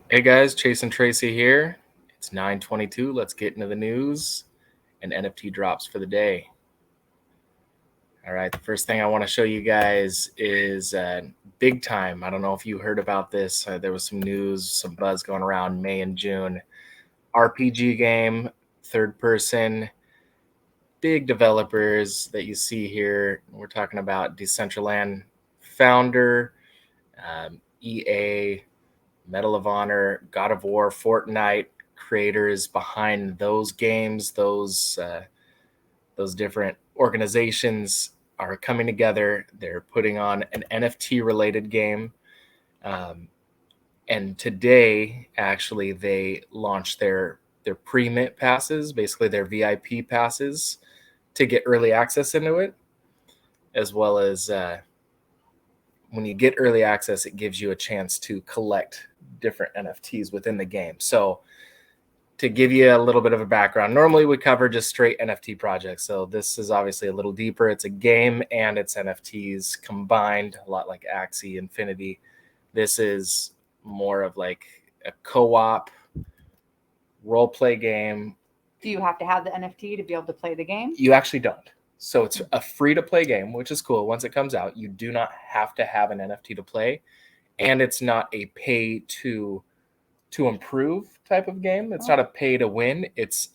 Hey guys, Chase and Tracy here. It's 9:22. Let's get into the news and NFT drops for the day. All right, the first thing I want to show you guys is big time. I don't know if you heard about this. There was some news, some buzz going around May and June. RPG game, third person, big developers that you see here. We're talking about Decentraland founder, EA, Medal of Honor, God of War, Fortnite creators behind those games, those different organizations are coming together. They're putting on an NFT related game. Um, and today, actually, they launched their pre-mint passes, basically their VIP passes, to get early access into it, as well as when you get early access, it gives you a chance to collect different NFTs within the game. So to give you a little bit of a background, normally we cover just straight NFT projects. So this is obviously a little deeper. It's a game and it's NFTs combined, a lot like Axie Infinity. This is more of like a co-op role play game. Do you have to have the NFT to be able to play the game? You actually don't. So it's a free to play game, which is cool. Once it comes out, you do not have to have an NFT to play, and it's not a pay to improve type of game. It's not a pay to win. It's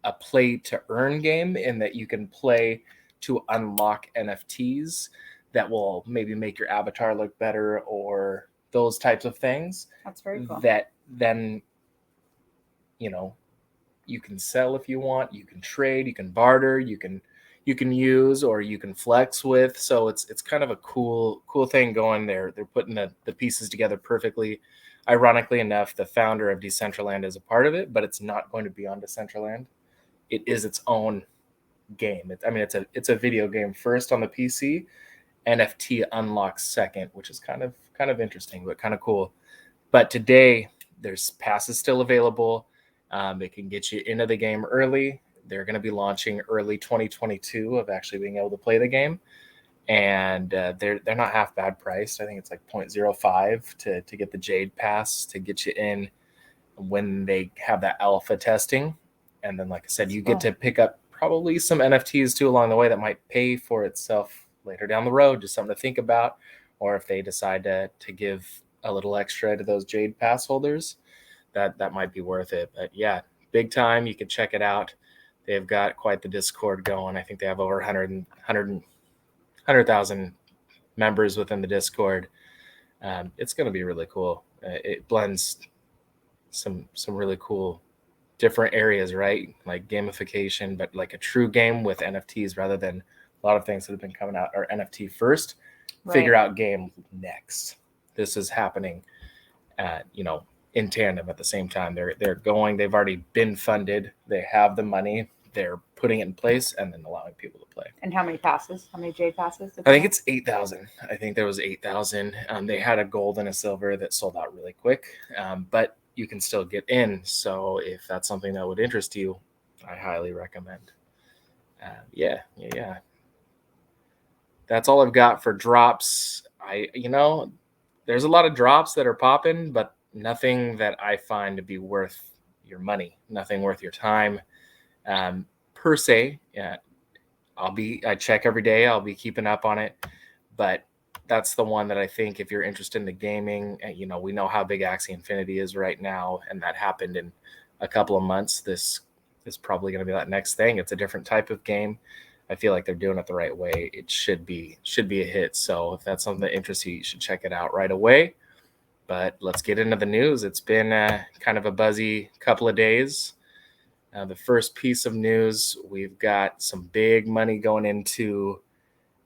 a play to earn game in that you can play to unlock NFTs that will maybe make your avatar look better or those types of things. That's very cool. That then, you can sell if you want, you can trade, you can barter, you can use or you can flex with. So it's kind of a cool thing going there. They're putting the pieces together perfectly. Ironically enough, the founder of Decentraland is a part of it, but it's not going to be on Decentraland. It is its own game. It's a video game first on the PC, NFT unlocks second, which is kind of interesting, but kind of cool. But today, there's passes still available. It can get you into the game early. They're going to be launching early 2022 of actually being able to play the game, and they're not half bad priced. I think it's like 0.05 to get the Jade Pass to get you in when they have that alpha testing, and then like I said, you get to pick up probably some NFTs too along the way that might pay for itself later down the road. Just something to think about, or if they decide to give a little extra to those Jade Pass holders, that might be worth it. But yeah, big time. You can check it out. They've got quite the Discord going. I think they have over 100,000 members within the Discord. It's going to be really cool. It blends some really cool different areas, right? Like gamification, but like a true game with NFTs rather than a lot of things that have been coming out are NFT first, figure out game next. This is happening, in tandem at the same time. They've already been funded. They have the money. They're putting it in place and then allowing people to play. And how many passes? How many Jade passes? I think it's 8,000. I think there was 8,000. They had a gold and a silver that sold out really quick, but you can still get in. So if that's something that would interest you, I highly recommend. Yeah. That's all I've got for drops. There's a lot of drops that are popping, but nothing that I find to be worth your money, nothing worth your time, per se. Yeah, I check every day. I'll be keeping up on it, but that's the one that I think if you're interested in the gaming, we know how big Axie Infinity is right now, and that happened in a couple of months. This is probably going to be that next thing. It's a different type of game. I feel like they're doing it the right way. It should be a hit. So if that's something that interests you, you should check it out right away. But let's get into the news. It's been kind of a buzzy couple of days. The first piece of news, we've got some big money going into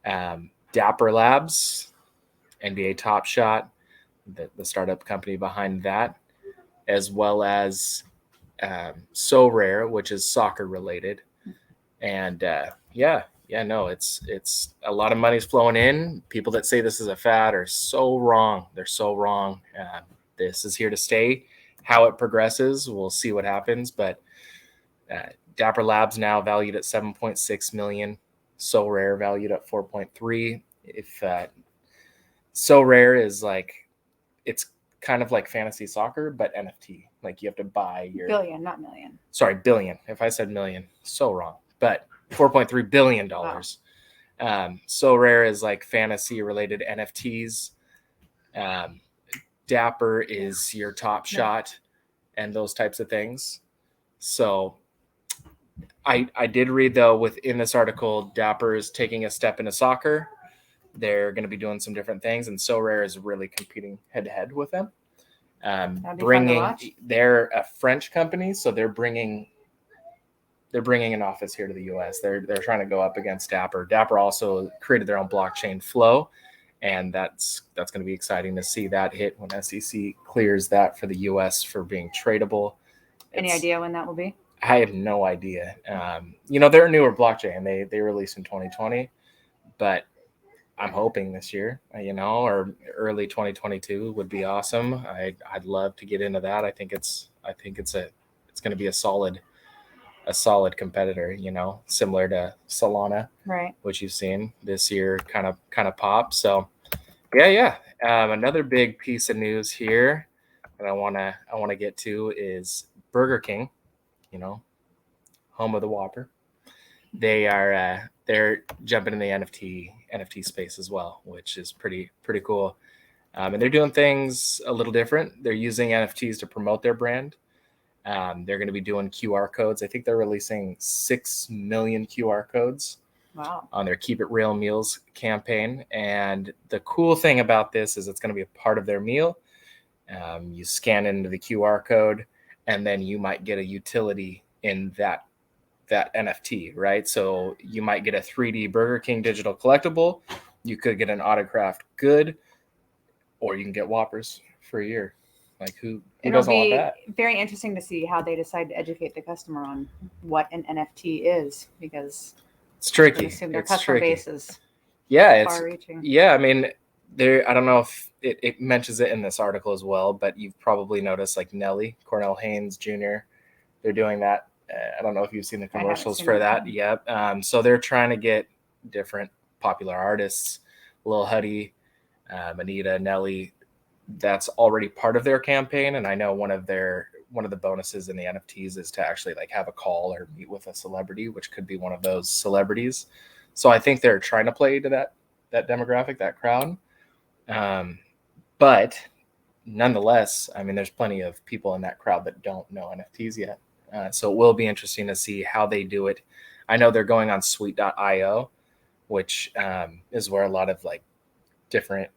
Dapper Labs, NBA Top Shot, the startup company behind that, as well as So Rare, which is soccer related. And it's a lot of money's flowing in. People that say this is a fad are so wrong. They're so wrong. This is here to stay. How it progresses, we'll see what happens. But Dapper Labs now valued at 7.6 million. So Rare valued at 4.3. If So Rare is like, it's kind of like fantasy soccer, but NFT. Like you have to buy your Billion, not million. Sorry, billion. If I said million, so wrong. But $4.3 billion. So Rare is like fantasy related NFTs. Dapper is your Top Shot and those types of things. So I did read though within this article, Dapper is taking a step into soccer. They're going to be doing some different things, and So Rare is really competing head to head with them. They're a French company, so they're bringing an office here to the U.S. They're trying to go up against Dapper. Dapper also created their own blockchain Flow, and that's going to be exciting to see that hit when SEC clears that for the U.S. for being tradable. Any idea when that will be? I have no idea. They're a newer blockchain. They released in 2020, but I'm hoping this year, or early 2022 would be awesome. I'd love to get into that. I think it's going to be a solid competitor, similar to Solana, right? Which you've seen this year kind of pop. So yeah. Another big piece of news here that I want to get to is Burger King, home of the Whopper. They're jumping in the NFT space as well, which is pretty cool. And they're doing things a little different. They're using NFTs to promote their brand. They're going to be doing QR codes. I think they're releasing 6 million QR codes. Wow. On their Keep It Real Meals campaign. And the cool thing about this is it's going to be a part of their meal. You scan into the QR code, and then you might get a utility in that NFT, right? So you might get a 3D Burger King digital collectible. You could get an autographed good, or you can get Whoppers for a year. Like who doesn't want that? It'll be very interesting to see how they decide to educate the customer on what an NFT is, because it's tricky. I assume their customer base is far-reaching. Yeah, I mean, I don't know if it mentions it in this article as well, but you've probably noticed like Nelly, Cornell Haynes Jr., they're doing that. I don't know if you've seen the commercials for that. Yep. So they're trying to get different popular artists, Lil Huddy, Anita, Nelly. That's already part of their campaign, and I know one of the bonuses in the NFTs is to actually like have a call or meet with a celebrity, which could be one of those celebrities. So I think they're trying to play to that demographic, that crowd. But nonetheless, I mean, there's plenty of people in that crowd that don't know NFTs yet. So it will be interesting to see how they do it. I know they're going on Sweet.io, which is where a lot of like different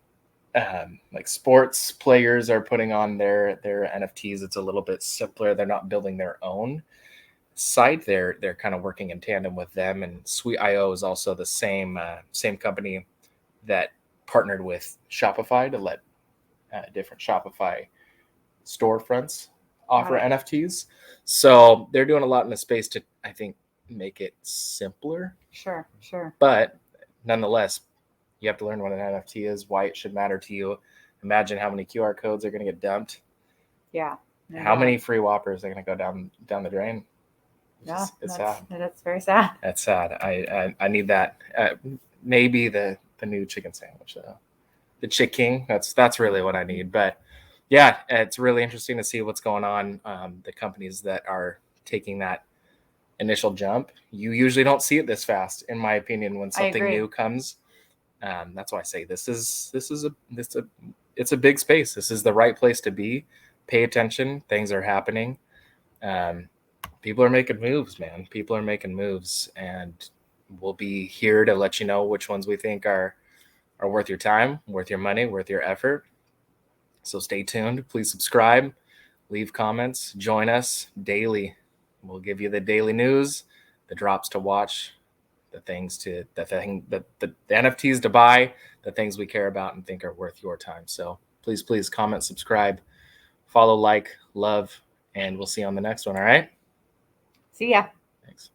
like sports players are putting on their NFTs. It's a little bit simpler. They're not building their own site. They're kind of working in tandem with them. And Sweet.io is also the same company that partnered with Shopify to let different Shopify storefronts offer NFTs. So they're doing a lot in the space to, I think, make it simpler. Sure. But nonetheless, you have to learn what an NFT is, why it should matter to you. Imagine how many QR codes are going to get dumped. Yeah. How many free Whoppers are going to go down the drain? It's sad. That's very sad. That's sad. I need that. Maybe the new chicken sandwich, though. The Chick-King. That's really what I need. But yeah, it's really interesting to see what's going on. The companies that are taking that initial jump, you usually don't see it this fast, in my opinion, when something new comes. That's why I say it's a big space. This is the right place to be. Pay attention. Things are happening. People are making moves, man. People are making moves, and we'll be here to let you know which ones we think are worth your time, worth your money, worth your effort. So stay tuned. Please subscribe, leave comments, join us daily. We'll give you the daily news, the drops to watch, the NFTs to buy, the things we care about and think are worth your time. So please comment, subscribe, follow, like, love, and we'll see you on the next one. All right. See ya. Thanks.